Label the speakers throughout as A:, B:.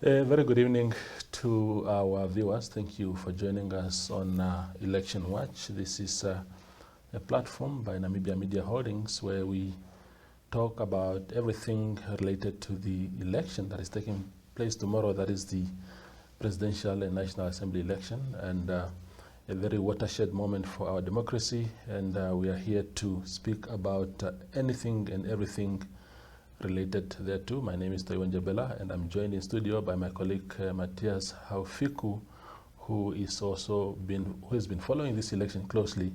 A: A very good evening to our viewers. Thank you for joining us on Election Watch. This is a platform by Namibia Media Holdings where we talk about everything related to the election that is taking place tomorrow. That is the Presidential and National Assembly election, and a very watershed moment for our democracy. And we are here to speak about anything and everything related thereto. My name is Taiwan Jabela, and I'm joined in studio by my colleague Matthias Haufiku, who has been following this election closely,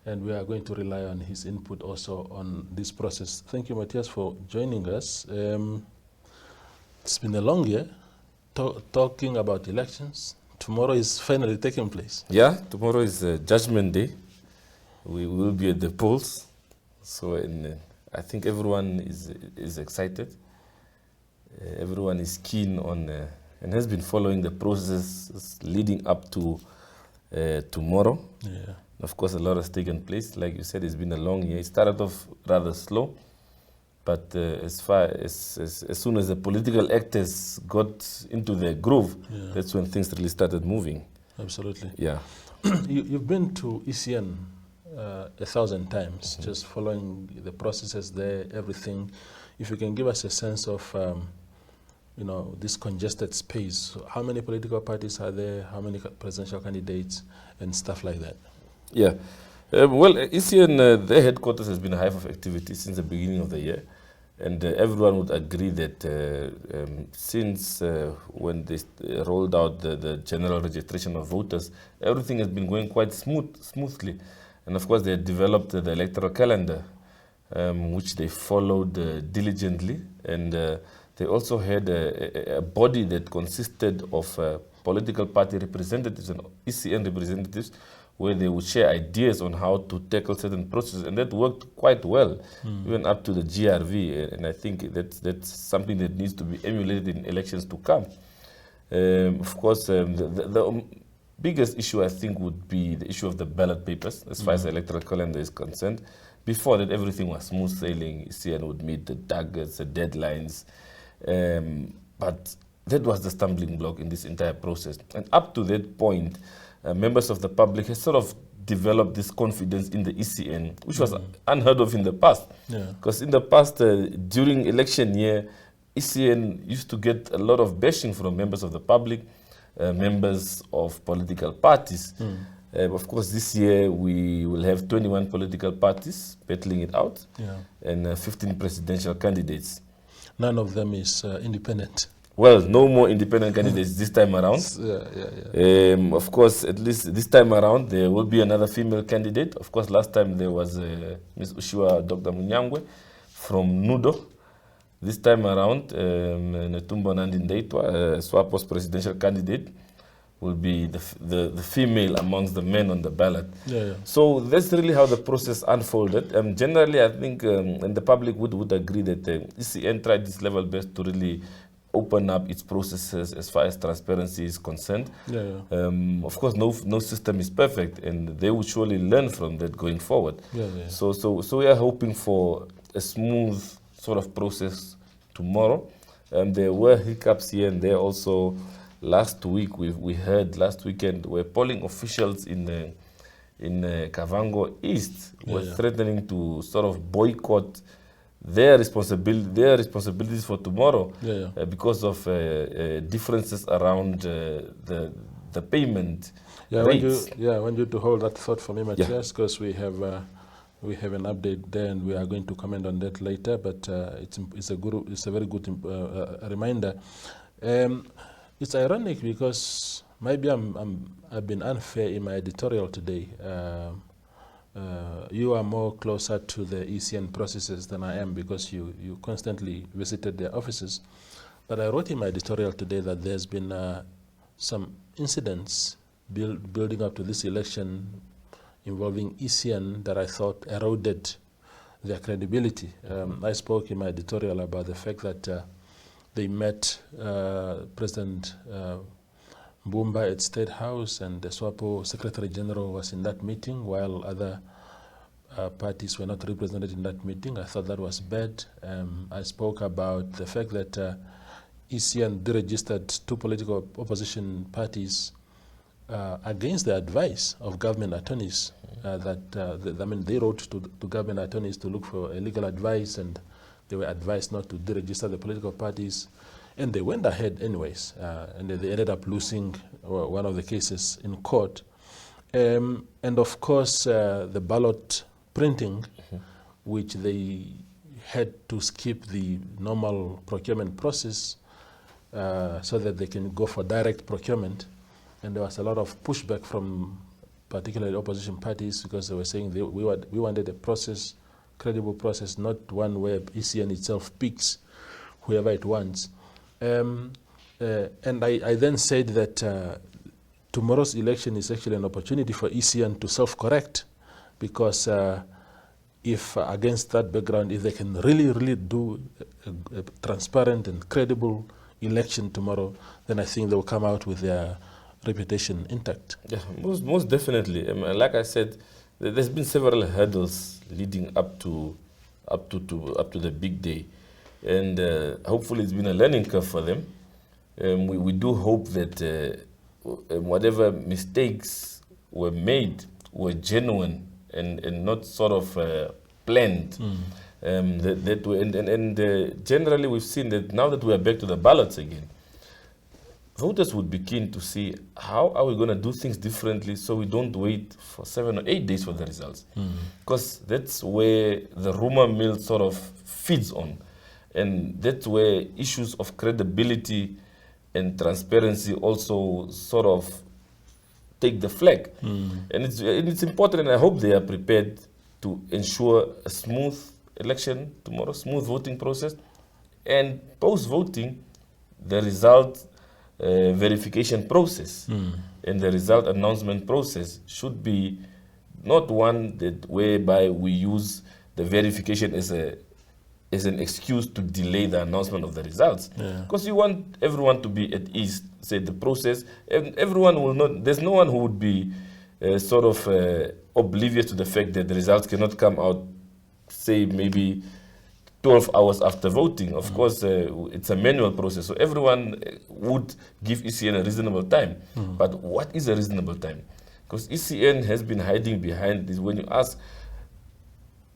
A: and we are going to rely on his input also on this process. Thank you, Matthias, for joining us. It's been a long year talking about elections. Tomorrow is finally taking place.
B: Yeah, tomorrow is Judgment Day. We will be at the polls. So I think everyone is excited. Everyone is keen on and has been following the process leading up to tomorrow.
A: Yeah.
B: Of course, a lot has taken place. Like you said, it's been a long year. It started off rather slow, but as soon as the political actors got into their groove, that's when things really started moving.
A: Absolutely.
B: Yeah.
A: You've been to ECN 1,000 times, just following the processes there, everything. If you can give us a sense of, this congested space, how many political parties are there, how many presidential candidates, and stuff like that?
B: Yeah. ECN, their headquarters has been a hive of activity since the beginning of the year. And everyone would agree that since when they rolled out the general registration of voters, everything has been going quite smoothly. And of course, they developed the electoral calendar, which they followed diligently. And they also had a body that consisted of political party representatives and ECN representatives, where they would share ideas on how to tackle certain processes. And that worked quite well, even up to the GRV. And I think that's something that needs to be emulated in elections to come. Of course, the biggest issue, I think, would be the issue of the ballot papers, as far as the electoral calendar is concerned. Before that, everything was smooth sailing. ECN would meet the targets, the deadlines. But that was the stumbling block in this entire process. And up to that point, members of the public have sort of developed this confidence in the ECN, which was unheard of in the past. Because in the past, during election year, ECN used to get a lot of bashing from members of the public, members of political parties. Of course, this year we will have 21 political parties battling it out, and 15 presidential candidates.
A: None of them is independent.
B: Well, no more independent candidates this time around. Of course, at least this time around, there will be another female candidate. Of course, last time there was Ms. Ushua Dr. Munyangwe from NUDO. This time around, Netumbo Nandi-Ndaitwah, SWAPO's presidential candidate, will be the female amongst the men on the ballot. So that's really how the process unfolded. Generally, I think, and the public would agree that ECN tried its level best to really open up its processes as far as transparency is concerned. Of course, no system is perfect, and they will surely learn from that going forward. So we are hoping for a smooth sort of process tomorrow. There were hiccups here and there also. Last week, we heard last weekend where polling officials in Kavango East were threatening to sort of boycott their responsibilities for tomorrow because of differences around the payment rates.
A: I want you to hold that thought for me, Matthias, because we have an update there, and we are going to comment on that later. But it's a very good reminder. It's ironic because maybe I've been unfair in my editorial today. You are more closer to the ECN processes than I am because you constantly visited their offices. But I wrote in my editorial today that there's been some incidents building up to this election involving ECN that I thought eroded their credibility. I spoke in my editorial about the fact that they met President Mbumba at State House, and the SWAPO Secretary General was in that meeting while other parties were not represented in that meeting. I thought that was bad. I spoke about the fact that ECN deregistered two political opposition parties against the advice of government attorneys. They wrote to government attorneys to look for legal advice, and they were advised not to deregister the political parties. And they went ahead anyways, and they ended up losing one of the cases in court. And of course, the ballot printing, which they had to skip the normal procurement process so that they can go for direct procurement. And there was a lot of pushback from particularly opposition parties, because they were saying we wanted a process, credible process, not one where ECN itself picks whoever it wants. And I then said that tomorrow's election is actually an opportunity for ECN to self-correct, because if against that background, if they can really do a transparent and credible election tomorrow, then I think they will come out with their reputation intact.
B: Yeah, most definitely. Like I said, there's been several hurdles leading up to the big day, and hopefully it's been a learning curve for them. We do hope that whatever mistakes were made were genuine and not sort of planned. Generally, we've seen that now that we are back to the ballots again, voters would be keen to see how are we going to do things differently, so we don't wait for 7 or 8 days for the results. Because that's where the rumor mill sort of feeds on. And that's where issues of credibility and transparency also sort of take the flag. And it's important, and I hope they are prepared to ensure a smooth election tomorrow, smooth voting process, and post-voting, the result verification process and the result announcement process should be not one that whereby we use the verification as an excuse to delay the announcement of the results. Because you want everyone to be at ease, say the process, and everyone will not, there's no one who would be sort of oblivious to the fact that the results cannot come out, say maybe 12 hours after voting. Of course, it's a manual process, so everyone would give ECN a reasonable time. But what is a reasonable time? Because ECN has been hiding behind this. When you ask,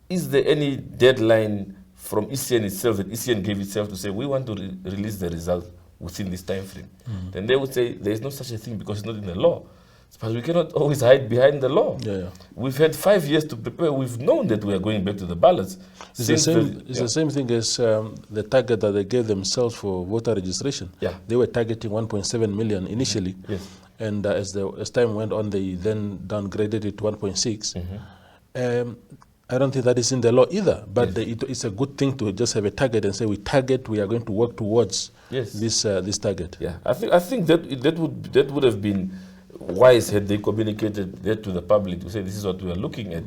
B: is there any deadline from ECN itself that ECN gave itself to say, we want to release the result within this time frame? Then they would say, there is no such a thing because it's not in the law. But we cannot always hide behind the law. We've had 5 years to prepare. We've known that we are going back to the ballots.
A: It's the same thing as the target that they gave themselves for voter registration. They were targeting 1.7 million initially. And as time went on, they then downgraded it to 1.6. I don't think that is in the law either, but it's a good thing to just have a target and say we are going to work towards this target.
B: I think that would have been wise had they communicated that to the public to say this is what we are looking at.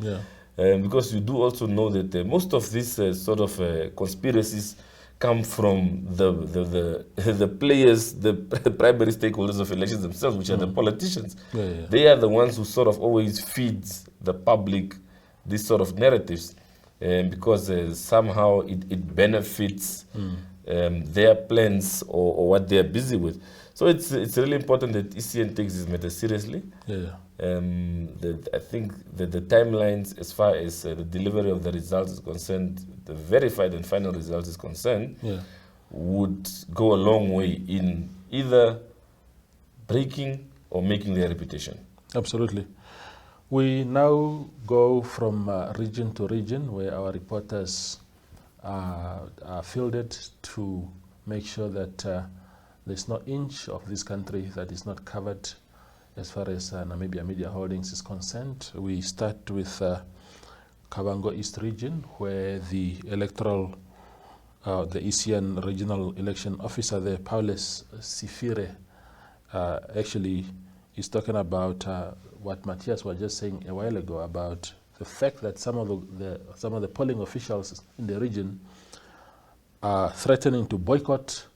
B: Because you do also know that most of these sort of conspiracies come from the players, the primary stakeholders of elections themselves, which are the politicians. They are the ones who sort of always feed the public these sort of narratives, because somehow it benefits their plans or what they are busy with. So it's really important that ECN takes this matter seriously. I think that the timelines, as far as the delivery of the results is concerned, the verified and final results is concerned, would go a long way in either breaking or making their reputation.
A: Absolutely. We now go from region to region where our reporters are fielded to make sure that there's no inch of this country that is not covered as far as Namibia Media Holdings is concerned. We start with Kavango East region, where the ECN regional election officer there, Paulus Sifire, actually is talking about what Matthias was just saying a while ago about the fact that some of the polling officials in the region are threatening to boycott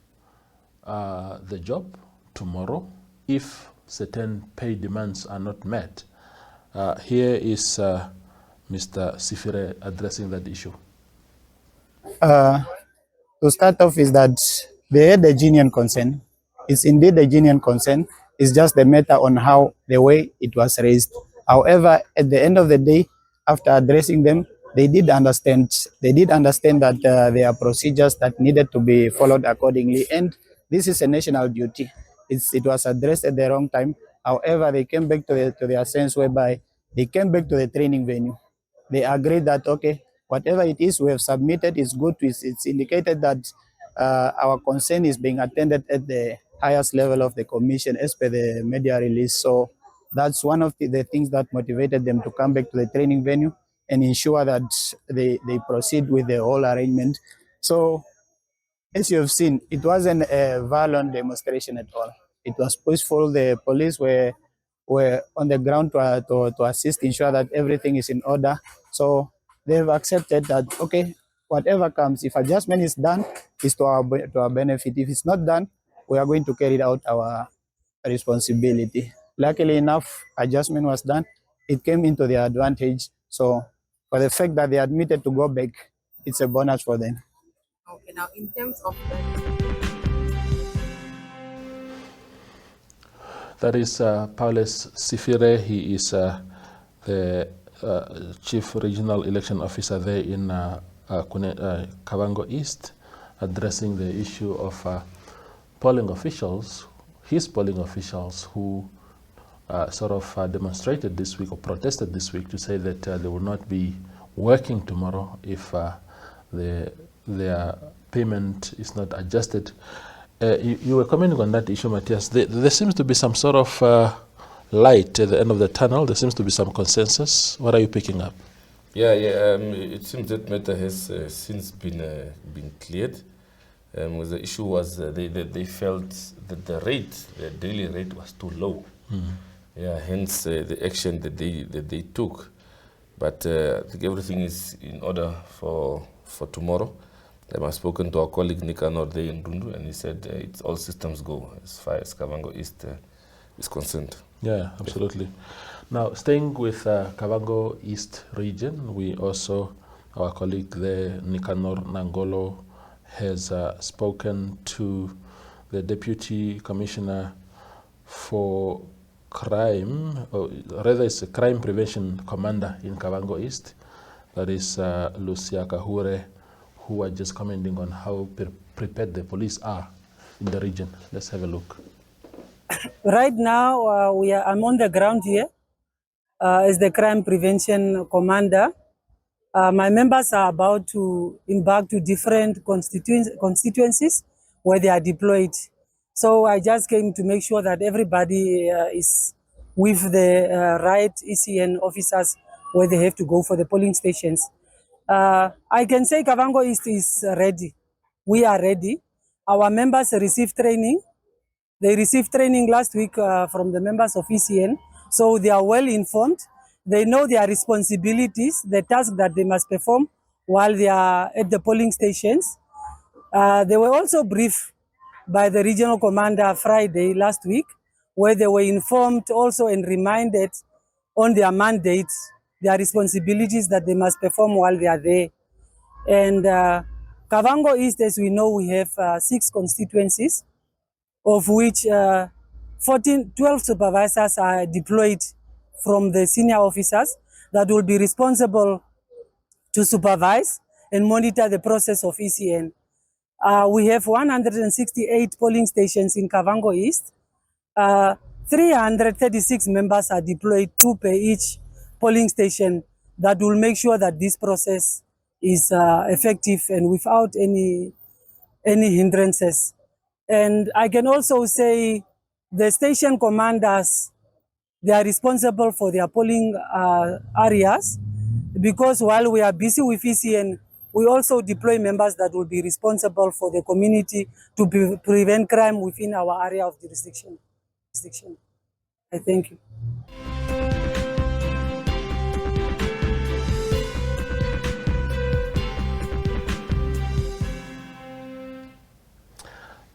A: the job tomorrow if certain pay demands are not met. Here is Mr. Sifire addressing that issue.
C: To start off is that they had a genuine concern. It's indeed a genuine concern. It's just the matter on how the way it was raised. However, at the end of the day, after addressing them, they did understand. They did understand that there are procedures that needed to be followed accordingly, and this is a national duty. It was addressed at the wrong time. However, they came back to their sense whereby they came back to the training venue. They agreed that, okay, whatever it is we have submitted is good. It's indicated that our concern is being attended at the highest level of the commission as per the media release. So that's one of the things that motivated them to come back to the training venue and ensure that they proceed with the whole arrangement. So as you have seen, it wasn't a violent demonstration at all. It was peaceful. The police were on the ground to assist, ensure that everything is in order. So they've accepted that, okay, whatever comes, if adjustment is done, it's to our benefit. If it's not done, we are going to carry out our responsibility. Luckily enough, adjustment was done. It came into their advantage. So for the fact that they admitted to go back, it's a bonus for them.
D: Okay, now in terms of
A: That is Paulus Sifire. He is the Chief Regional Election Officer there in Kavango East, addressing the issue of polling officials, his polling officials who sort of demonstrated this week or protested this week to say that they will not be working tomorrow if their payment is not adjusted. You were commenting on that issue, Matthias. There seems to be some sort of light at the end of the tunnel. There seems to be some consensus. What are you picking up?
B: Yeah. It seems that matter has since been cleared. The issue was they felt that the daily rate was too low. Yeah, hence the action that they took. But I think everything is in order for tomorrow. I've spoken to our colleague Nicanor there in Rundu, and he said it's all systems go as far as Kavango East is concerned.
A: Yeah, absolutely. Now, staying with Kavango East region, we also, our colleague there, Nicanor Nangolo, has spoken to the Deputy Commissioner for Crime, or rather it's a Crime Prevention Commander in Kavango East, that is Lucia Kahure, who are just commenting on how prepared the police are in the region. Let's have a look.
E: Right now, I'm on the ground here as the Crime Prevention Commander. My members are about to embark to different constituencies where they are deployed. So I just came to make sure that everybody is with the right ECN officers where they have to go for the polling stations. I can say Kavango East is ready. We are ready. Our members received training. They received training last week from the members of ECN. So they are well informed. They know their responsibilities, the task that they must perform while they are at the polling stations. They were also briefed by the regional commander Friday last week, where they were informed also and reminded on their mandates, their responsibilities that they must perform while they are there. And Kavango East, as we know, we have 6 constituencies, of which 12 supervisors are deployed from the senior officers that will be responsible to supervise and monitor the process of ECN. We have 168 polling stations in Kavango East. 336 members are deployed, 2 per each polling station, that will make sure that this process is effective and without any hindrances. And I can also say the station commanders, they are responsible for their polling areas, because while we are busy with ECN, we also deploy members that will be responsible for the community to prevent crime within our area of jurisdiction. I thank you.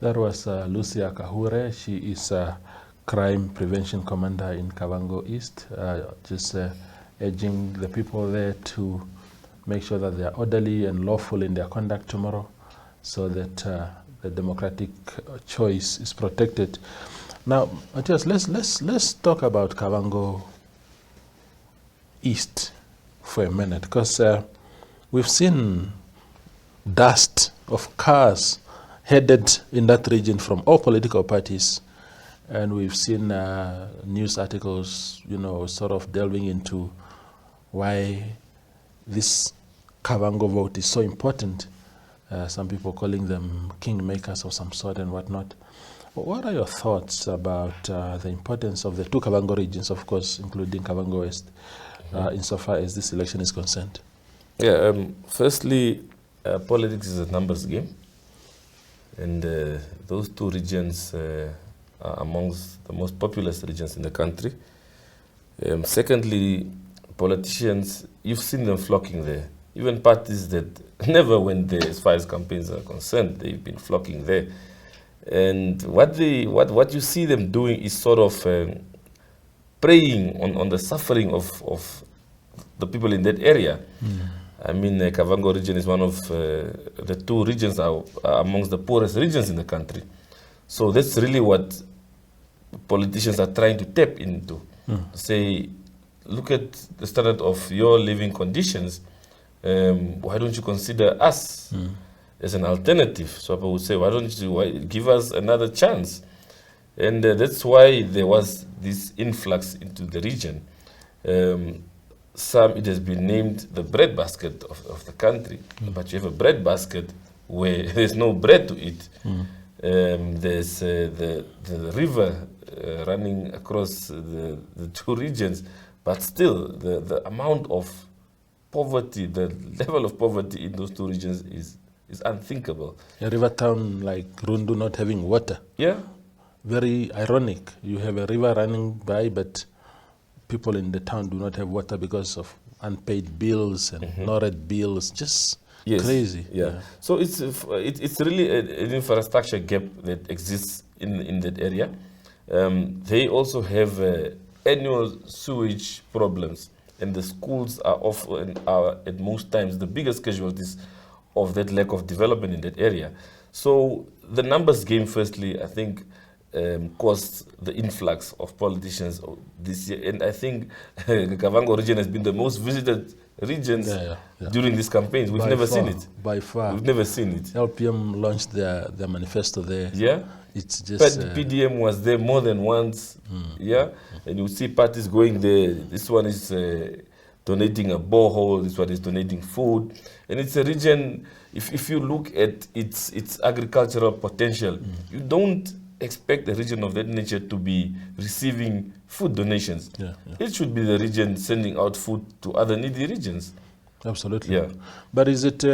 A: That was Lucia Kahure. She is a Crime Prevention Commander in Kavango East, just urging the people there to make sure that they are orderly and lawful in their conduct tomorrow, so that the democratic choice is protected. Now, Matthias, let's talk about Kavango East for a minute, because we've seen dust of cars headed in that region from all political parties, and we've seen news articles, sort of delving into why this Kavango vote is so important. Some people calling them kingmakers of some sort and whatnot. What are your thoughts about the importance of the two Kavango regions, of course, including Kavango East, insofar as this election is concerned?
B: Yeah, firstly, politics is a numbers game. And those two regions are amongst the most populous regions in the country. Secondly, politicians, you've seen them flocking there. Even parties that never went there as far as campaigns are concerned, they've been flocking there. And what you see them doing is sort of preying on the suffering of the people in that area. I mean, Kavango region is one of the two regions are amongst the poorest regions in the country. So that's really what politicians are trying to tap into. Say, look at the standard of your living conditions. Why don't you consider us as an alternative? So people would say, why don't you give us another chance? And that's why there was this influx into the region. It has been named the breadbasket of the country, but you have a breadbasket where there's no bread to eat. There's the river running across the two regions, but still the amount of poverty, the level of poverty in those two regions is unthinkable.
A: A river town like Rundu not having water.
B: Yeah.
A: Very ironic. You have a river running by, but people in the town do not have water because of unpaid bills and NORAD bills. Just crazy.
B: Yeah. So it's really an infrastructure gap that exists in that area. They also have annual sewage problems, and the schools are at most times the biggest casualties of that lack of development in that area. So the numbers game, firstly, I think, caused the influx of politicians this year. And I think the Kavango region has been the most visited regions during these campaigns. We've never seen it.
A: By far.
B: We've never seen it.
A: LPM launched their manifesto there.
B: Yeah.
A: It's just...
B: But PDM was there more than once. Yeah. And you see parties going there. This one is donating a borehole. This one is donating food. And it's a region, if you look at its agricultural potential, you don't expect a region of that nature to be receiving food donations. It should be the region sending out food to other needy regions.
A: Absolutely.
B: Yeah.
A: But is it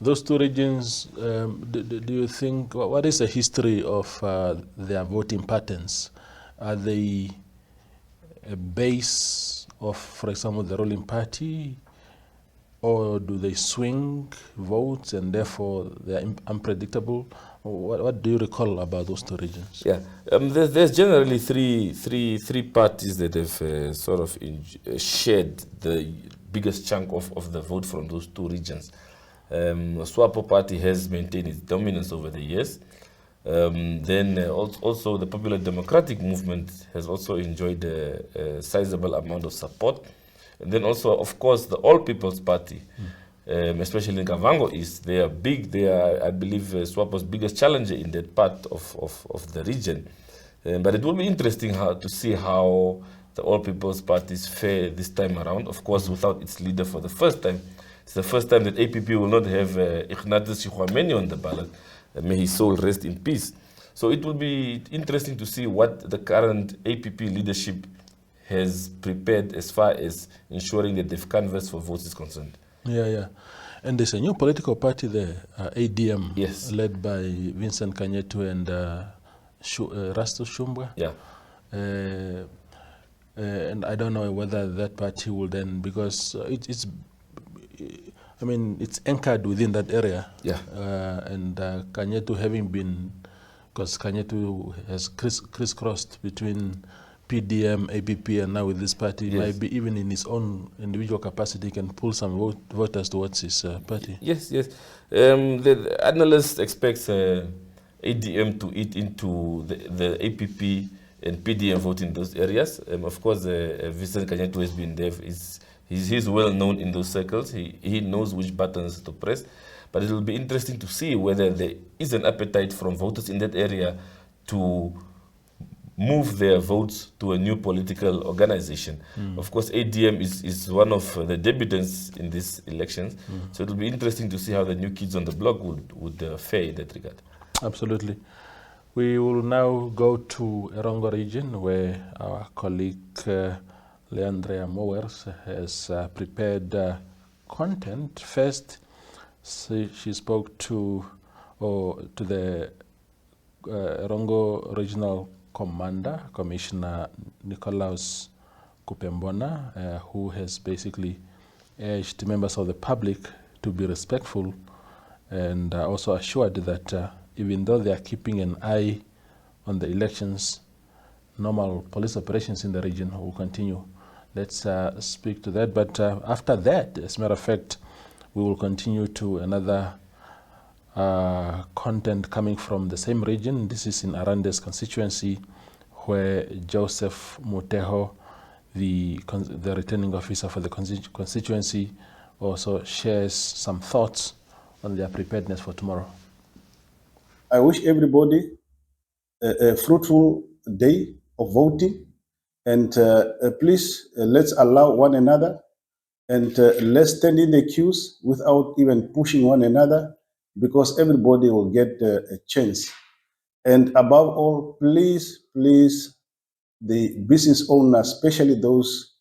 A: those two regions, do you think, what is the history of their voting patterns? Are they a base of, for example, the ruling party, or do they swing votes and therefore they are unpredictable? What do you recall about those two regions?
B: Yeah, there's generally three parties that have sort of shared the biggest chunk of the vote from those two regions. The SWAPO party has maintained its dominance over the years. Then also the Popular Democratic Movement has also enjoyed a sizable amount of support. And then also, of course, the All People's Party, especially in Kavango East, they are big. They are, I believe, SWAPO's biggest challenger in that part of the region. But it will be interesting to see how the All People's Parties fare this time around. Of course, without its leader for the first time. It's the first time that APP will not have Ignatius Chihuameni on the ballot. May his soul rest in peace. So it will be interesting to see what the current APP leadership has prepared as far as ensuring that they've canvassed for votes is concerned.
A: Yeah. And there's a new political party there, ADM,
B: yes,
A: led by Vincent Kanyetu and Rasto Shumbwa.
B: Yeah.
A: And I don't know whether that party will then, because it's anchored within that area.
B: Yeah.
A: And Kanyetu having been, because Kanyetu has crisscrossed between PDM, APP, and now with this party,
B: yes,
A: maybe even in his own individual capacity can pull some voters towards his party.
B: Yes. The analyst expects ADM to eat into the APP and PDM vote in those areas. Of course, Vincent Kanyetu has been there. He's well known in those circles. He knows which buttons to press. But it will be interesting to see whether there is an appetite from voters in that area to move their votes to a new political organization. Of course, ADM is one of the debutants in these elections. So it will be interesting to see how the new kids on the block would fare in that regard.
A: Absolutely. We will now go to Erongo region, where our colleague Leandrea Mowers has prepared content. First, she spoke to the Erongo Regional Commander, Commissioner Nicolaus Kupembona, who has basically urged members of the public to be respectful and also assured that even though they are keeping an eye on the elections, normal police operations in the region will continue. Let's speak to that. But after that, as a matter of fact, we will continue to another content coming from the same region. This is in Arande's constituency, where Joseph Muteho, the returning officer for the constituency, also shares some thoughts on their preparedness for tomorrow.
F: I wish everybody a fruitful day of voting, and please let's allow one another, and let's stand in the queues without even pushing one another, because everybody will get a chance. And above all, please, the business owners, especially those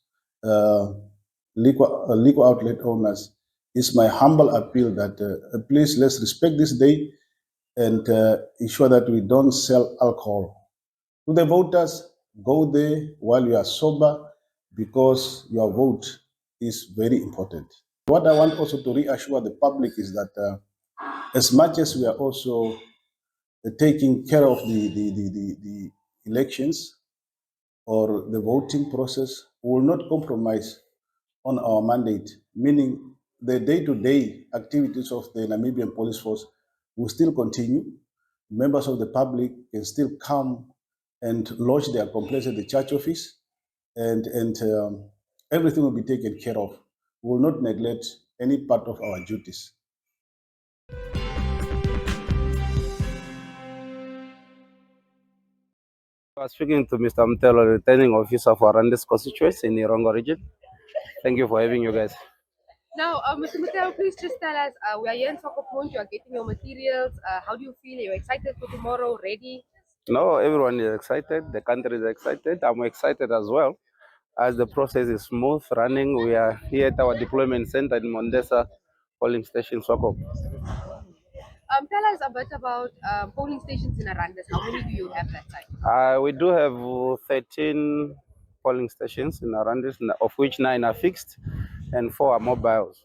F: liquor outlet owners, it's my humble appeal that please let's respect this day and ensure that we don't sell alcohol. To the voters, go there while you are sober, because your vote is very important. What I want also to reassure the public is that as much as we are also taking care of the elections or the voting process, we will not compromise on our mandate, meaning the day-to-day activities of the Namibian police force will still continue. Members of the public can still come and lodge their complaints at the church office, and everything will be taken care of. We will not neglect any part of our duties.
G: I was speaking to Mr. Mtelo, returning officer for Arandes constituency in the Erongo region. Thank you for having you guys.
D: Now, Mr. Muteo, please just tell us, we are here in Soccer Point, you are getting your materials. How do you feel? Are you excited for tomorrow? Ready?
G: No, everyone is excited. The country is excited. I'm excited as well. As the process is smooth running, we are here at our deployment center in Mondesa polling station, Soko.
D: Tell us a bit about polling stations in Arandes. How many do you have that time?
G: We do have 13 polling stations in Arandes, of which 9 are fixed and 4 are mobiles.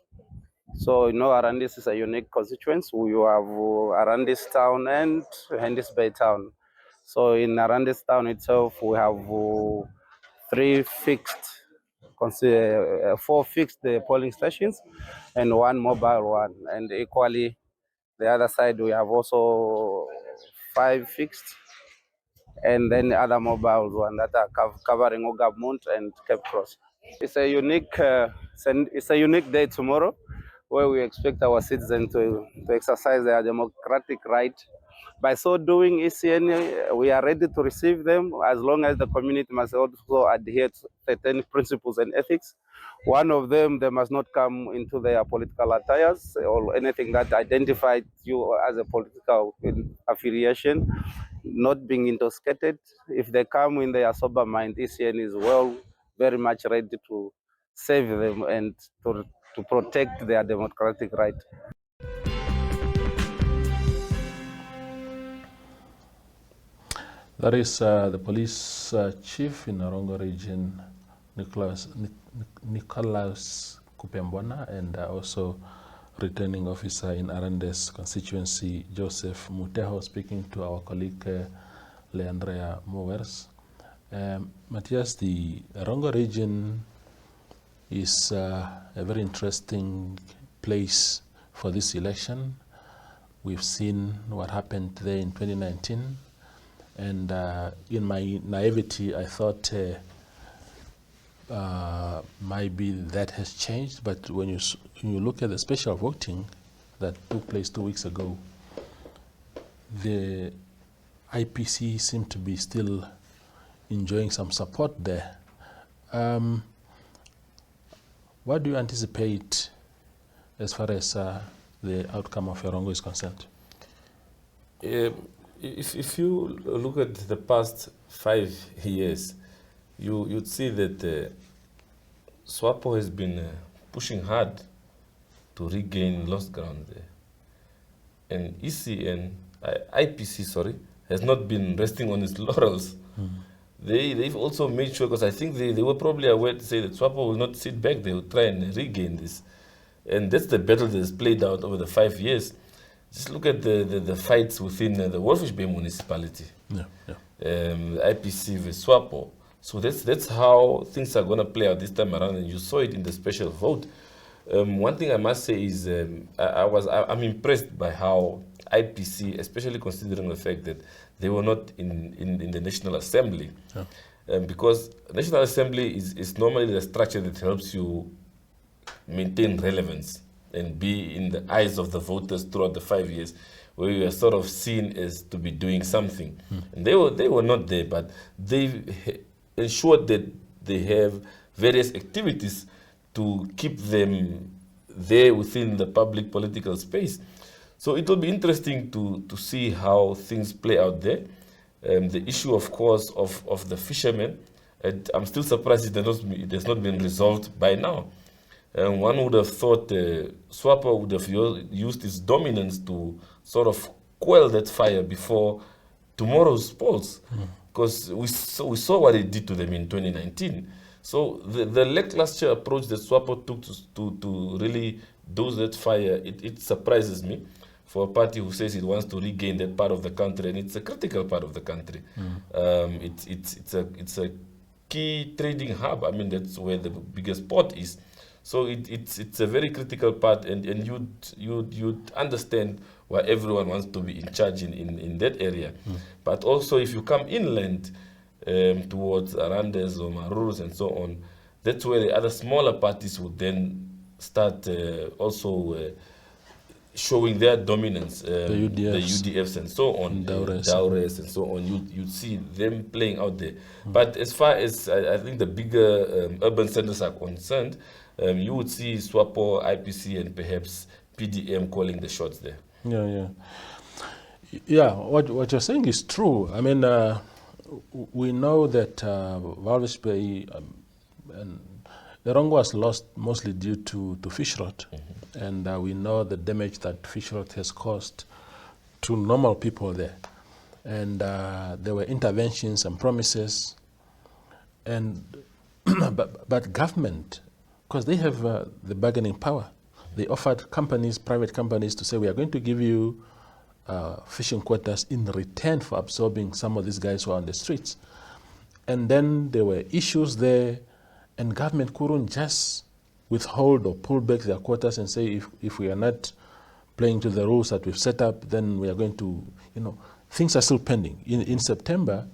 G: So, Arandis is a unique constituency. We have Arandis town and Hendes Bay town. So in Arandis town itself, we have 4 fixed polling stations and 1 mobile one. And equally, the other side, we have also 5 fixed and then the other mobiles one that are covering Ogabmont and Cape Cross. It's a unique day tomorrow, where we expect our citizens to exercise their democratic right. By so doing, ECN, we are ready to receive them, as long as the community must also adhere to certain principles and ethics. One of them, they must not come into their political attires or anything that identifies you as a political affiliation, not being intoxicated. If they come in their sober mind, ECN is very much ready to save them and to protect their democratic right.
A: That is the police chief in Erongo region, Nicolaus Kupembona, and also returning officer in Arandes constituency, Joseph Muteho, speaking to our colleague Leandrea Mowers. Matthias, the Erongo region is a very interesting place for this election. We've seen what happened there in 2019. And in my naivety, I thought maybe that has changed. But when you look at the special voting that took place 2 weeks ago, the IPC seemed to be still enjoying some support there. What do you anticipate as far as the outcome of Erongo is concerned?
B: If you look at the past 5 years, you'd see that SWAPO has been pushing hard to regain lost ground there. And IPC, has not been resting on its laurels. They've also made sure, because I think they were probably aware to say that SWAPO will not sit back, they will try and regain this. And that's the battle that has played out over the 5 years. Just look at the fights within the Walvis Bay municipality. IPC with SWAPO. So that's how things are going to play out this time around, and you saw it in the special vote. One thing I must say is I'm impressed by how IPC, especially considering the fact that they were not in the National Assembly. Because National Assembly is normally the structure that helps you maintain relevance and be in the eyes of the voters throughout the 5 years, where you are sort of seen as to be doing something. And they were not there, but they ensured that they have various activities to keep them there within the public political space. So it will be interesting to see how things play out there. The issue, of course, of the fishermen, I'm still surprised it has not been resolved by now. One would have thought SWAPO would have used its dominance to sort of quell that fire before tomorrow's polls, because we saw what it did to them in 2019. So the lackluster approach that SWAPO took to really douse that fire, it surprises me for a party who says it wants to regain that part of the country, and it's a critical part of the country. It's a key trading hub. I mean, that's where the biggest port is. So it's a very critical part, and you'd understand why everyone wants to be in charge in that area. But also, if you come inland towards Arandes or Marurus and so on, that's where the other smaller parties would then start also showing their dominance, the UDFs and so on, Daures and so on. You'd see them playing out there. But as far as I think the bigger urban centers are concerned, you would see SWAPO, IPC, and perhaps PDM calling the shots there.
A: What you're saying is true. I mean, we know that Walvis Bay and Erongo was lost mostly due to fish rot, and we know the damage that fish rot has caused to normal people there. And there were interventions and promises, and but government, because they have the bargaining power, they offered private companies, to say, we are going to give you fishing quotas in return for absorbing some of these guys who are on the streets. And then there were issues there, and government couldn't just withhold or pull back their quotas and say, if we are not playing to the rules that we've set up, then we are going to, things are still pending. In September,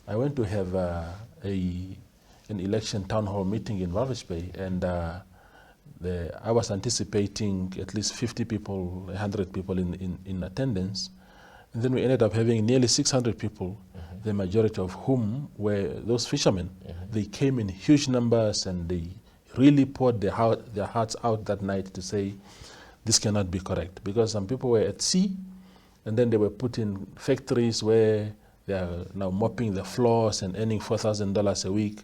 A: I went to have an election town hall meeting in Walvis Bay, and I was anticipating at least 50 people, 100 people in attendance. And then we ended up having nearly 600 people, the majority of whom were those fishermen. They came in huge numbers, and they really poured their hearts out that night to say, this cannot be correct. Because some people were at sea, and then they were put in factories where they are now mopping the floors and earning $4,000 a week.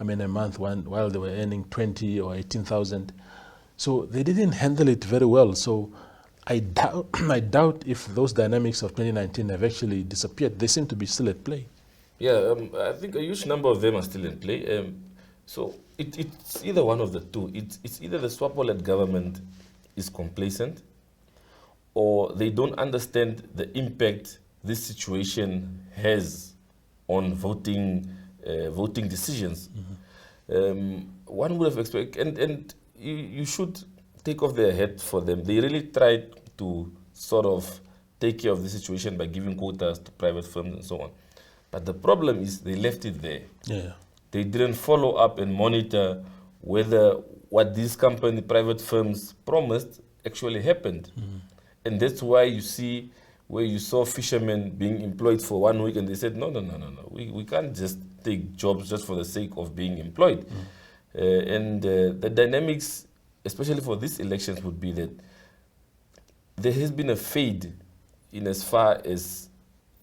A: I mean, a month, while they were earning 20 or 18,000. So they didn't handle it very well. So I doubt if those dynamics of 2019 have actually disappeared. They seem to be still at play.
B: Yeah, I think a huge number of them are still in play. So it's either one of the two. It's either the SWAPO-led government is complacent, or they don't understand the impact this situation has on voting decisions. One would have expected, and you should take off their hat for them. They really tried to sort of take care of the situation by giving quotas to private firms and so on. But the problem is they left it there.
A: Yeah.
B: They didn't follow up and monitor whether what these private firms promised actually happened. And that's why you see where you saw fishermen being employed for 1 week and they said, no. We can't just take jobs just for the sake of being employed. And the dynamics, especially for these elections, would be that there has been a fade in as far as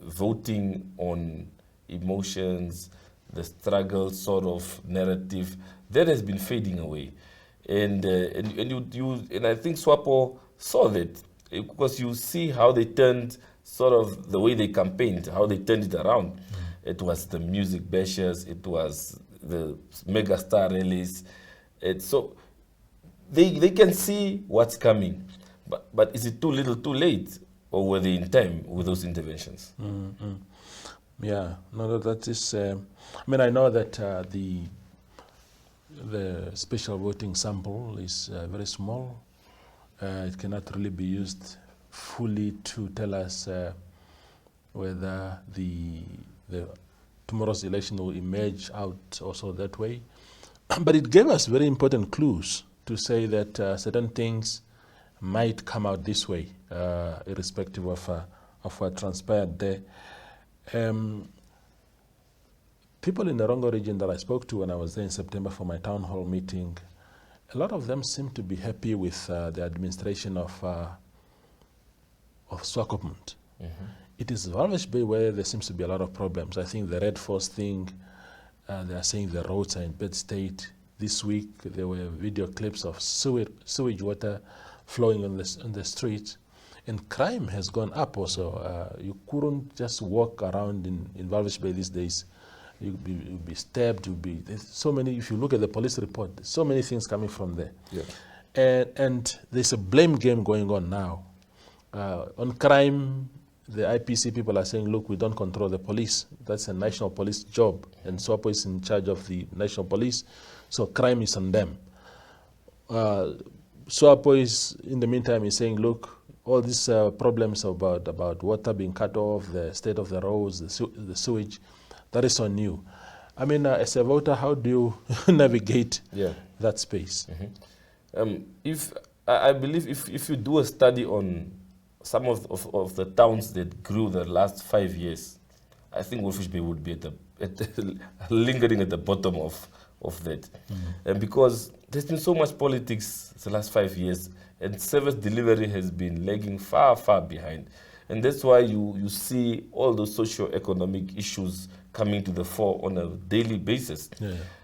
B: voting on emotions, the struggle sort of narrative. That has been fading away. And I think SWAPO saw that, because you see how they turned sort of the way they campaigned, how they turned it around. It was the music bashers, it was the mega star rallies. So they can see what's coming. But is it too little, too late? Or were they in time with those interventions?
A: Yeah, no, that is. I mean, I know that the special voting sample is very small. It cannot really be used fully to tell us whether the tomorrow's election will emerge out also that way. But it gave us very important clues to say that certain things might come out this way, irrespective of what transpired there. People in the Erongo region that I spoke to when I was there in September for my town hall meeting, a lot of them seem to be happy with the administration of Swakopmund. It is Walvis Bay where there seems to be a lot of problems. I think the Red Force thing, they are saying the roads are in bad state. This week there were video clips of sewage water flowing on the streets. And crime has gone up also. You couldn't just walk around in Walvis Bay these days. You'd be stabbed, there's so many, if you look at the police report, there's so many things coming from there. Yeah. And there's a blame game going on now. On crime, the IPC people are saying, look, we don't control the police. That's a national police job. And SWAPO is in charge of the national police. So crime is on them. SWAPO is, in the meantime, is saying, look, all these problems about water being cut off, the state of the roads, the sewage, that is on you. I mean, as a voter, how do you navigate that space?
B: I believe if you do a study on some of the towns that grew the last 5 years, I think Walvis Bay would be lingering at the bottom of that. And because there's been so much politics the last 5 years, and service delivery has been lagging far, far behind. And that's why you see all those socio-economic issues coming to the fore on a daily basis.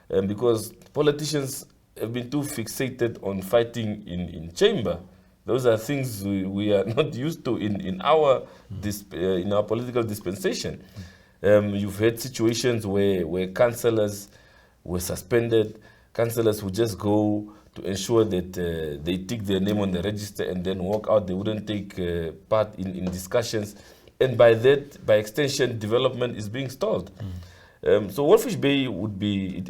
B: Because politicians have been too fixated on fighting in chamber. Those are things we are not used to in our political dispensation. You've had situations where councillors were suspended. Councillors would just go to ensure that they tick their name on the register and then walk out. They wouldn't take part in discussions. And by extension, development is being stalled. So Walvis Bay would be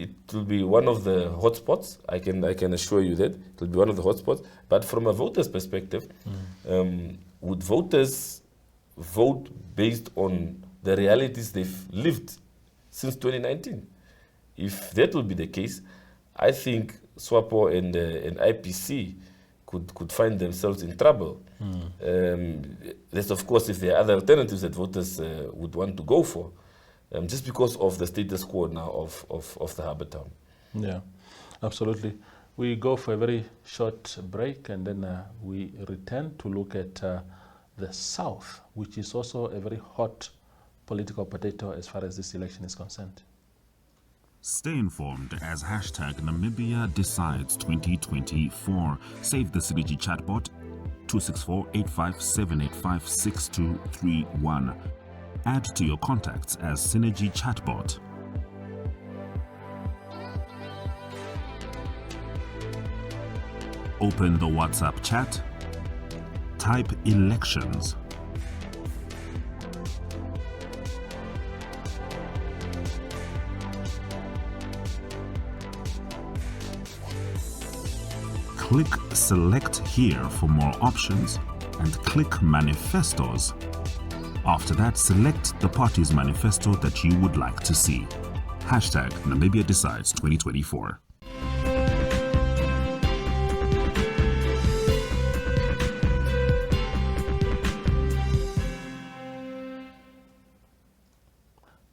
B: one of the hotspots. I can assure you that it will be one of the hotspots. But from a voter's perspective, would voters vote based on the realities they've lived since 2019? If that would be the case, I think SWAPO and IPC could find themselves in trouble. That's of course if there are other alternatives that voters would want to go for, just because of the status quo now of the harbour town.
A: Yeah, absolutely. We go for a very short break and then we return to look at the South, which is also a very hot political potato as far as this election is concerned.
H: Stay informed as #Namibia Decides 2024. Save the Synergy chatbot 264-85785-6231. Add to your contacts as Synergy chatbot. Open the WhatsApp chat. Type elections. Click Select here for more options and click Manifestos. After that, select the party's manifesto that you would like to see. Hashtag Namibia Decides 2024.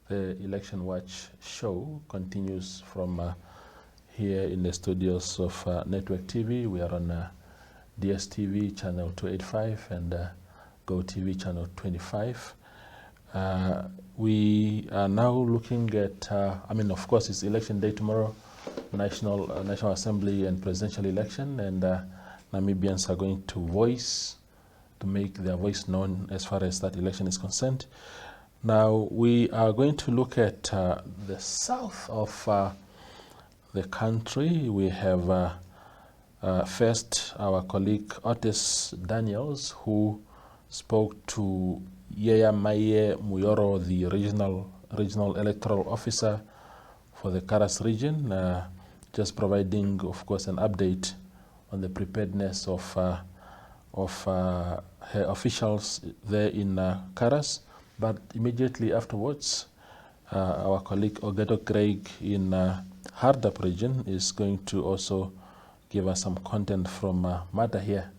A: The Election Watch show continues from here in the studios of Network TV. We are on DSTV channel 285 and GoTV channel 25. We are now looking at, of course, it's election day tomorrow, National Assembly and presidential election, and Namibians are going to make their voice known as far as that election is concerned. Now, we are going to look at the south of the country. We have first our colleague Otis Daniels, who spoke to Yaya Maye Muyoro, the regional electoral officer for the Karas region, just providing, of course, an update on the preparedness of her officials there in Karas. But immediately afterwards, our colleague Ogeto Craig in Hardap region is going to also give us some content from Mata here.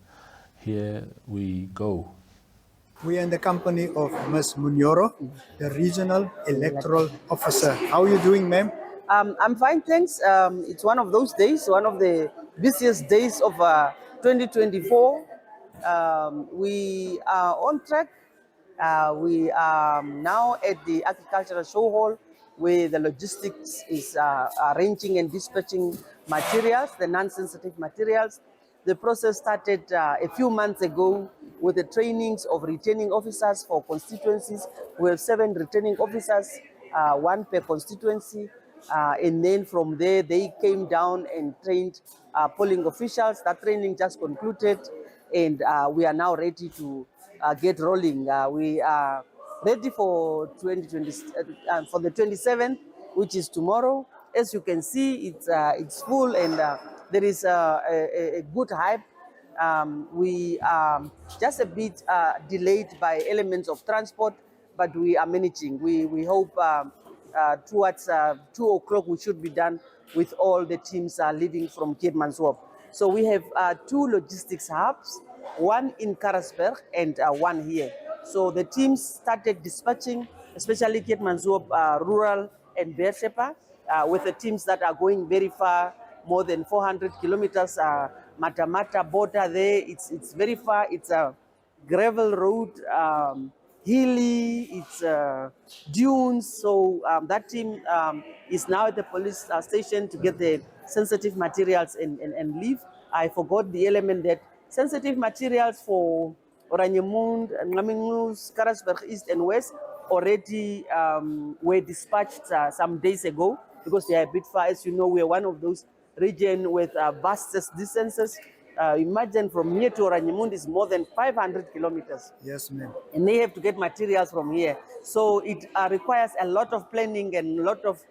A: Here we go.
I: We are in the company of Ms. Munyoro, the Regional Electoral Officer. How are you doing, ma'am?
J: I'm fine, thanks. It's one of those days, one of the busiest days of 2024. We are on track. We are now at the Agricultural Show Hall where the logistics is arranging and dispatching materials, the non-sensitive materials. The process started a few months ago with the trainings of returning officers for constituencies. We have 7 returning officers, 1 per constituency. And then from there, they came down and trained polling officials. That training just concluded, and we are now ready to get rolling. We are ready for 2020, for the 27th, which is tomorrow. As you can see, it's full, and there is a good hype. We are just a bit delayed by elements of transport, but we are managing. We hope towards 2 o'clock we should be done with all the teams leaving from Keetmanshoop. So we have 2 logistics hubs, 1 in Karasberg and 1 here. So the teams started dispatching, especially Keetmanshoop rural and Beersheba, with the teams that are going very far, more than 400 kilometers. Matamata border there, it's very far. It's a gravel road, hilly, it's dunes. So that team is now at the police station to get the sensitive materials and leave. I forgot the element that sensitive materials for Oraniemund, Nglamingus, Karasberg East and West already were dispatched some days ago because they are a bit far. As you know, we are one of those regions with vastest distances. Imagine from here to Oraniemund is more than 500 kilometers.
I: Yes, ma'am.
J: And they have to get materials from here. So it requires a lot of planning and a lot of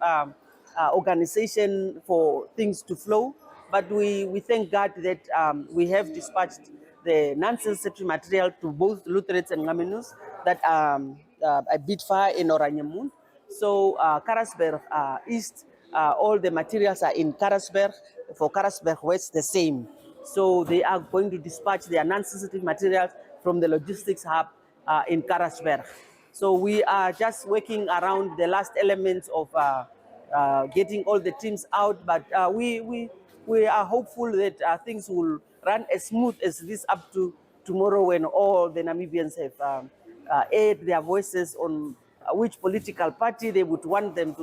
J: organization for things to flow. But we thank God that we have dispatched the non-sensitive material to both Lutherans and Ngaminus that are a bit far in Oraniemund. So Karasberg East, all the materials are in Karasberg. For Karasberg West, the same. So they are going to dispatch their non-sensitive materials from the logistics hub in Karasberg. So we are just working around the last elements of getting all the teams out, but we are hopeful that things will run as smooth as this up to tomorrow when all the Namibians have aired their voices on which political party they would want them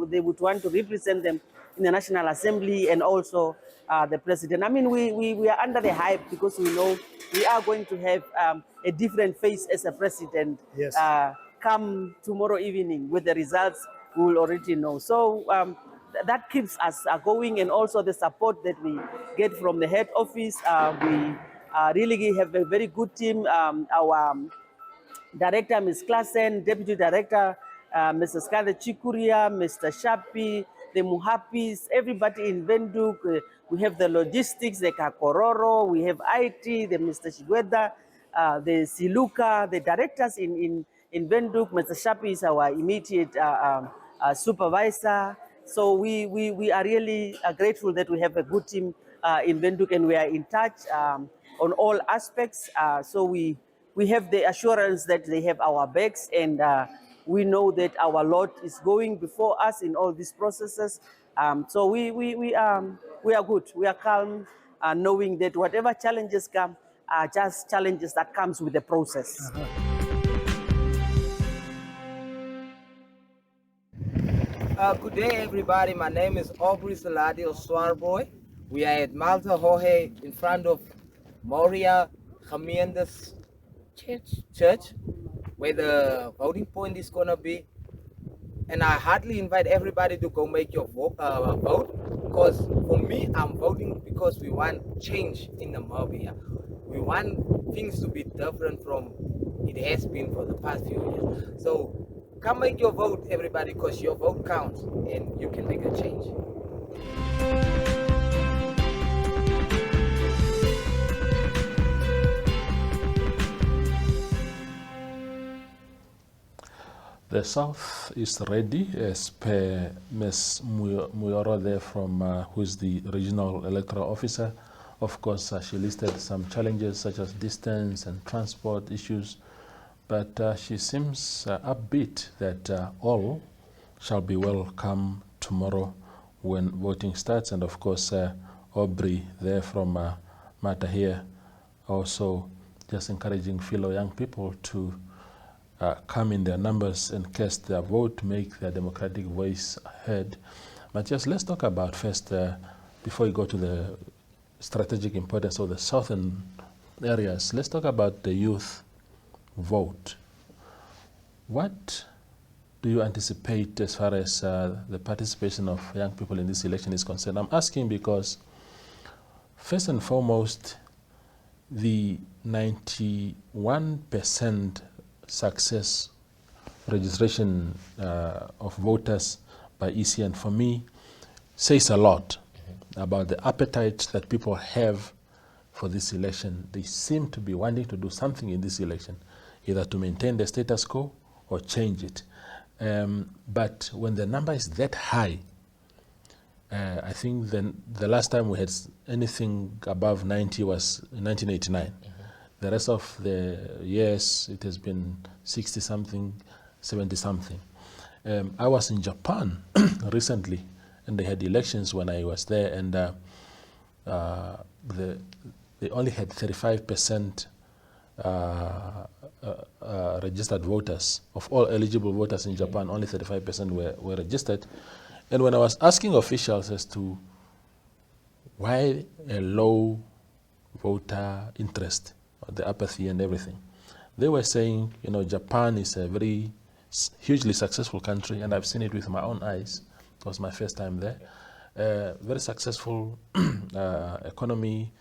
J: they would want to represent them in the National Assembly and also the president. I mean, we are under the hype because we know we are going to have a different face as a president.
I: Yes.
J: Come tomorrow evening with the results, we will already know. So that keeps us going, and also the support that we get from the head office. We really have a very good team. Our Director, Ms. Klassen, Deputy Director, Mr. Skade Chikuria, Mr. Shapi, the Muhapis, everybody in Venduk. We have the logistics, the Kakororo, we have IT, the Mr. Shigweda, the Siluka, the directors in Windhoek. Mr. Shapi is our immediate supervisor. So we are really grateful that we have a good team in Windhoek, and we are in touch on all aspects. So we have the assurance that they have our backs, and we know that our Lord is going before us in all these processes. So we are good. We are calm, knowing that whatever challenges come are just challenges that comes with the process.
K: Good day, everybody. My name is Aubrey Saladi Oswarboy. We are at Malta Hohe in front of Moria Khamiendas Church, where the voting point is going to be. And I heartily invite everybody to go make your vote, because for me, I'm voting because we want change in Namibia. We want things to be different from it has been for the past few years. So come make your vote, everybody, because your vote counts and you can make a change.
A: The South is ready, as per Ms. Muyoro there from, who is the regional electoral officer. Of course, she listed some challenges such as distance and transport issues, but she seems upbeat that all shall be welcome tomorrow when voting starts. And of course, Aubrey there from Mata here also just encouraging fellow young people to come in their numbers and cast their vote, make their democratic voice heard. But just let's talk about first, before we go to the strategic importance of the southern areas, let's talk about the youth vote. What do you anticipate as far as the participation of young people in this election is concerned? I'm asking because, first and foremost, the 91% success registration of voters by ECN, for me, says a lot about the appetite that people have for this election. They seem to be wanting to do something in this election, either to maintain the status quo or change it. But when the number is that high, I think the last time we had anything above 90 was in 1989. The rest of the years, it has been 60-something, 70-something. I was in Japan recently, and they had elections when I was there, and they only had 35% registered voters. Of all eligible voters in Japan, only 35% were registered. And when I was asking officials as to why a low voter interest, the apathy and everything, they were saying, you know, Japan is a very hugely successful country, and I've seen it with my own eyes. It was my first time there. Very successful economy,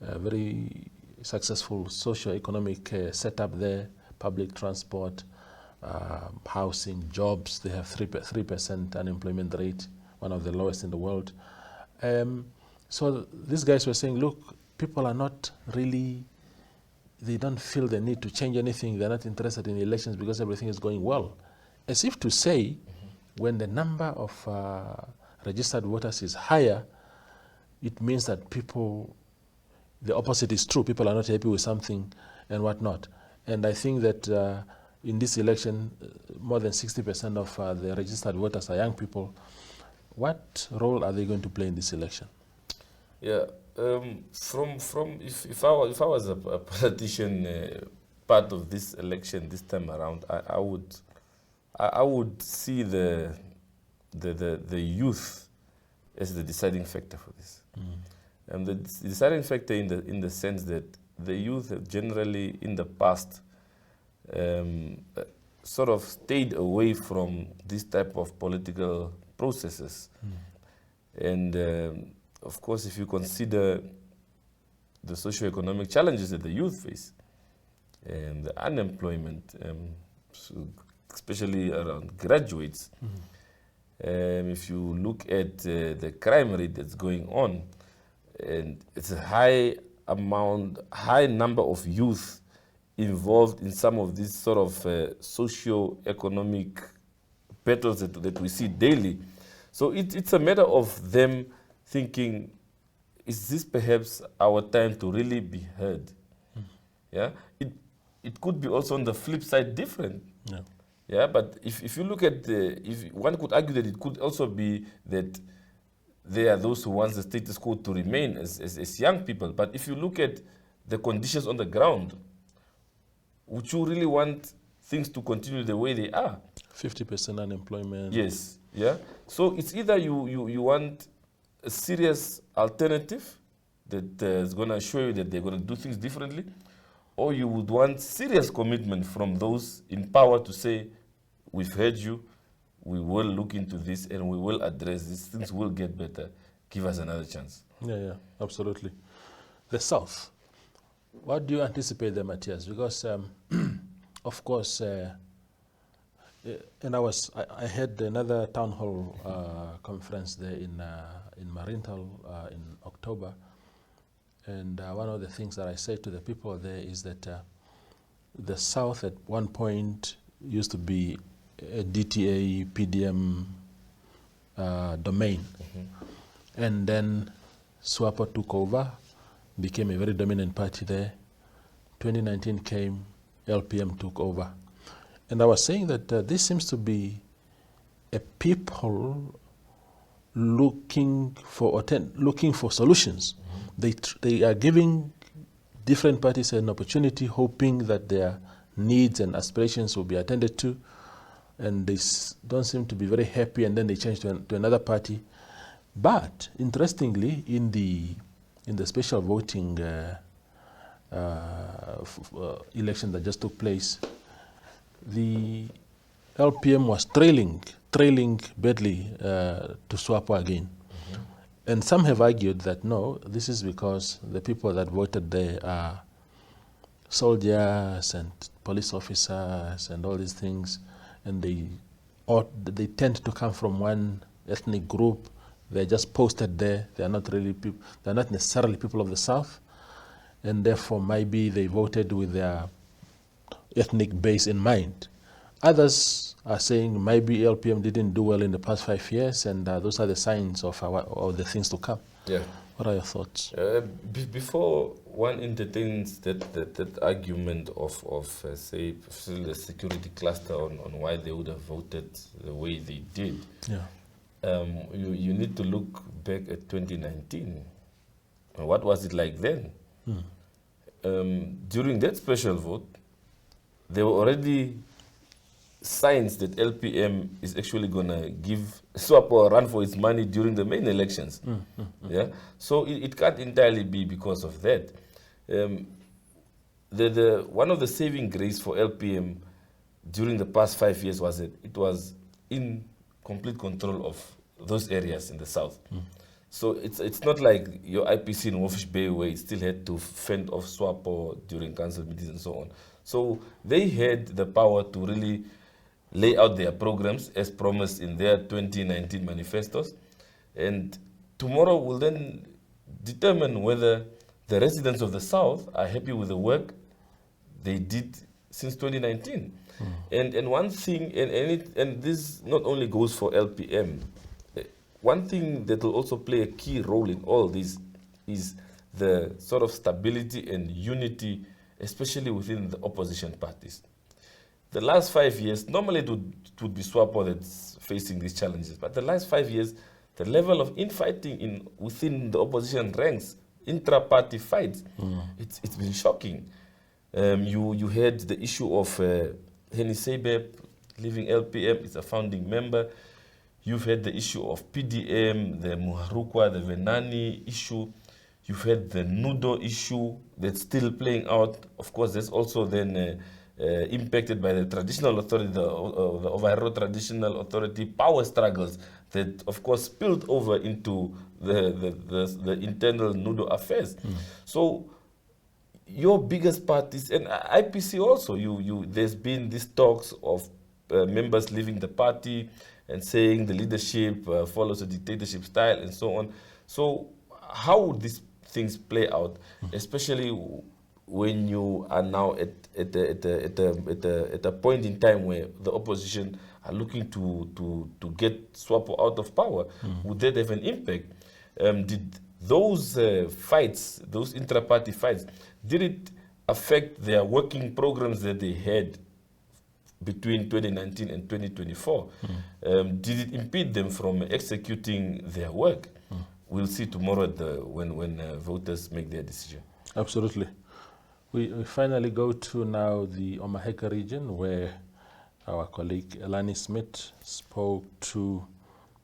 A: very successful socio-economic setup there, public transport, housing, jobs. They have 3% unemployment rate, one of the lowest in the world. So these guys were saying, look, people are not really, they don't feel the need to change anything. They're not interested in elections because everything is going well. As if to say, when the number of registered voters is higher, it means that people, the opposite is true. People are not happy with something and whatnot. And I think that in this election, more than 60% of the registered voters are young people. What role are they going to play in this election?
B: Yeah, if I was a politician, part of this election this time around, I would see the youth as the deciding factor for this. And the deciding factor in the sense that the youth have generally in the past sort of stayed away from this type of political processes. And of course, if you consider the socio-economic challenges that the youth face and the unemployment, especially around graduates, if you look at the crime rate that's going on, and it's a high number of youth involved in some of these sort of socio-economic battles that we see daily. So it's a matter of them thinking, is this perhaps our time to really be heard? Yeah, it could be also on the flip side different.
A: Yeah.
B: Yeah, but if you look at if one could argue that it could also be that there are those who want the status quo to remain as young people. But if you look at the conditions on the ground, would you really want things to continue the way they are?
A: 50% unemployment.
B: Yes. Yeah. So it's either you want a serious alternative that is going to show you that they're going to do things differently, or you would want serious commitment from those in power to say, we've heard you, we will look into this and we will address this, things will get better, give us another chance.
A: Yeah, absolutely. The South, what do you anticipate there, Matthias? Because, of course, and I had another town hall conference there in Marintal in October, and one of the things that I said to the people there is that the South at one point used to be a DTA, PDM domain, and then SWAPO took over, became a very dominant party there. 2019 came, LPM took over. And I was saying that this seems to be a people looking for solutions. They are giving different parties an opportunity, hoping that their needs and aspirations will be attended to, and they don't seem to be very happy, and then they change to another party. But interestingly, in the special voting election that just took place, the LPM was trailing badly to SWAPO again. And some have argued that no, this is because the people that voted there are soldiers and police officers and all these things, and they tend to come from one ethnic group. They're just posted there. They are not really people. They're not necessarily people of the South, and therefore maybe they voted with their ethnic base in mind. Others are saying maybe LPM didn't do well in the past 5 years, and those are the signs of the things to come.
B: Yeah.
A: What are your thoughts?
B: Before one entertains that argument of say, the security cluster on why they would have voted the way they did, you need to look back at 2019. What was it like then? During that special vote, there were already signs that LPM is actually going to give SWAPO a run for its money during the main elections. Yeah, so it can't entirely be because of that. One of the saving grace for LPM during the past 5 years was that it was in complete control of those areas in the South. So it's not like your IPC in Wolfish Bay where it still had to fend off SWAPO during council meetings and so on. So they had the power to really lay out their programs as promised in their 2019 manifestos. And tomorrow will then determine whether the residents of the South are happy with the work they did since 2019. And one thing, and this not only goes for LPM, one thing that will also play a key role in all this is the sort of stability and unity, especially within the opposition parties. The last 5 years, normally it would be SWAPO that's facing these challenges, but the last 5 years, the level of infighting within the opposition ranks, intra-party fights, it's been shocking. You had the issue of Henny Seibeb leaving LPM, it's a founding member. You've had the issue of PDM, the Muharukwa, the Venani issue. You've had the Nudo issue that's still playing out. Of course, there's also then impacted by the traditional authority, the overall traditional authority power struggles that, of course, spilled over into the internal Nudo affairs. So your biggest parties, and IPC also, there's been these talks of members leaving the party and saying the leadership follows a dictatorship style and so on. So how would these things play out, especially when you are now at a point in time where the opposition are looking to get SWAPO out of power, would that have an impact? Did those fights, those intra-party fights, did it affect their working programs that they had between 2019 and 2024? Did it impede them from executing their work? We'll see tomorrow when voters make their decision.
A: Absolutely. We finally go to now the Omaheka region, where our colleague Elani Smith spoke to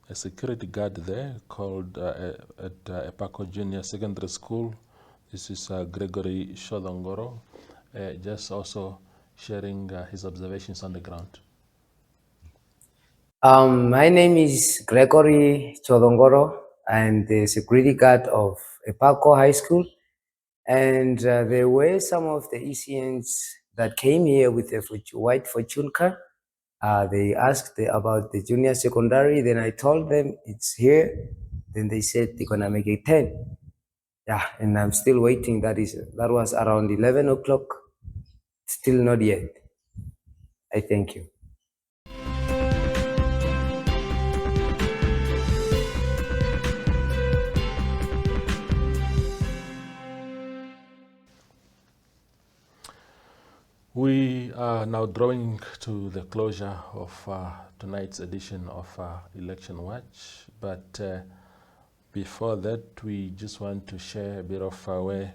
A: a security guard there called at Epako Junior Secondary School. This is Gregory Shodongoro, just also sharing his observations on the ground.
L: My name is Gregory Chodongoro. I'm the security guard of Epako High School. And there were some of the ECNs that came here with a white fortune car. They asked about the junior secondary. Then I told them it's here. Then they said they're gonna make it 10. Yeah, and I'm still waiting. That was around 11 o'clock. Still not yet. I thank you.
A: We are now drawing to the closure of tonight's edition of Election Watch, but before that, we just want to share a bit of where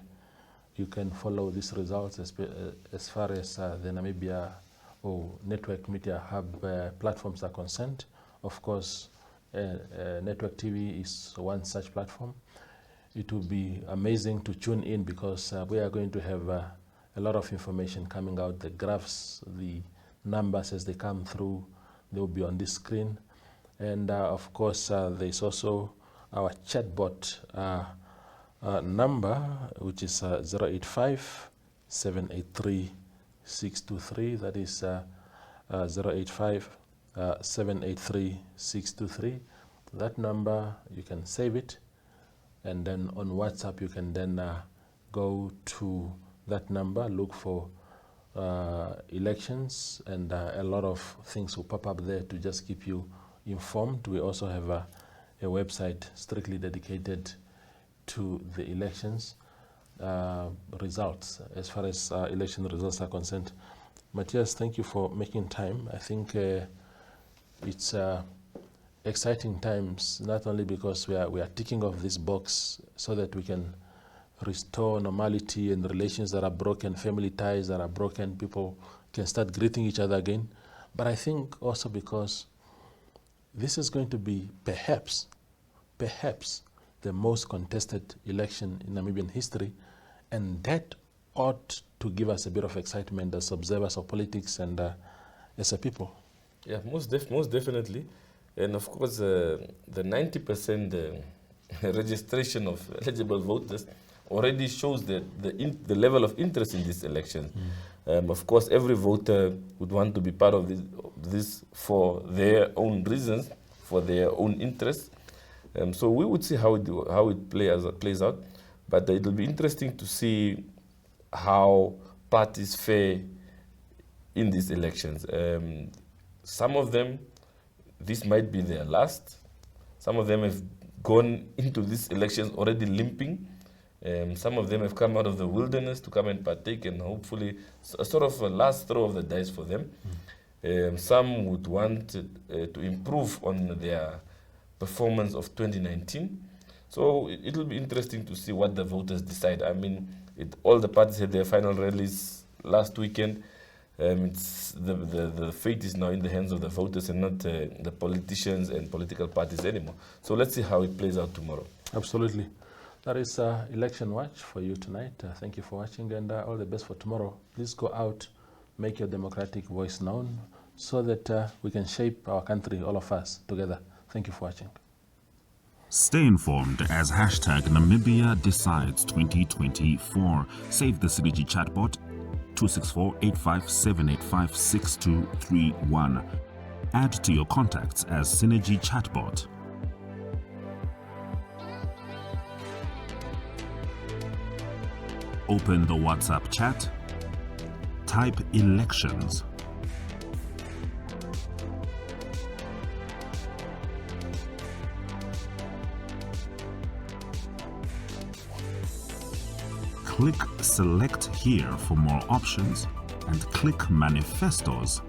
A: you can follow these results as far as the Namibia or Network Media Hub platforms are concerned. Of course, Network TV is one such platform. It will be amazing to tune in because we are going to have a lot of information coming out, the graphs, the numbers as they come through, they will be on this screen. And of course, there's also our chatbot number, which is 085-783-623. That is 085-783-623. That number, you can save it. And then on WhatsApp, you can then go to that number, look for elections, and a lot of things will pop up there to just keep you informed. We also have a website strictly dedicated to the elections results, as far as election results are concerned. Matthias, thank you for making time. I think it's exciting times, not only because we are ticking off this box so that we can restore normality and relations that are broken, family ties that are broken, people can start greeting each other again. But I think also because this is going to be perhaps the most contested election in Namibian history, and that ought to give us a bit of excitement as observers of politics and as a people.
B: Yeah, most definitely. And of course, the 90% registration of eligible voters already shows the level of interest in this election. Of course, every voter would want to be part of this for their own reasons, for their own interests. So we would see how it plays out. But it will be interesting to see how parties fare in these elections. Some of them, this might be their last. Some of them have gone into these elections already limping. Some of them have come out of the wilderness to come and partake, and hopefully a sort of a last throw of the dice for them. Some would want to improve on their performance of 2019. So it will be interesting to see what the voters decide. I mean, all the parties had their final rallies last weekend. The fate is now in the hands of the voters and not the politicians and political parties anymore. So let's see how it plays out tomorrow.
A: Absolutely. That is Election Watch for you tonight. Thank you for watching, and all the best for tomorrow. Please go out, make your democratic voice known so that we can shape our country, all of us, together. Thank you for watching.
H: Stay informed as hashtag Namibia Decides 2024. Save the Synergy chatbot 264-85785-6231. Add to your contacts as Synergy chatbot. Open the WhatsApp chat. Type elections. Click Select here for more options and click Manifestos.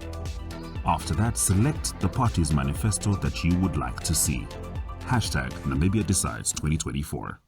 H: After that, select the party's manifesto that you would like to see. Hashtag Namibia Decides 2024.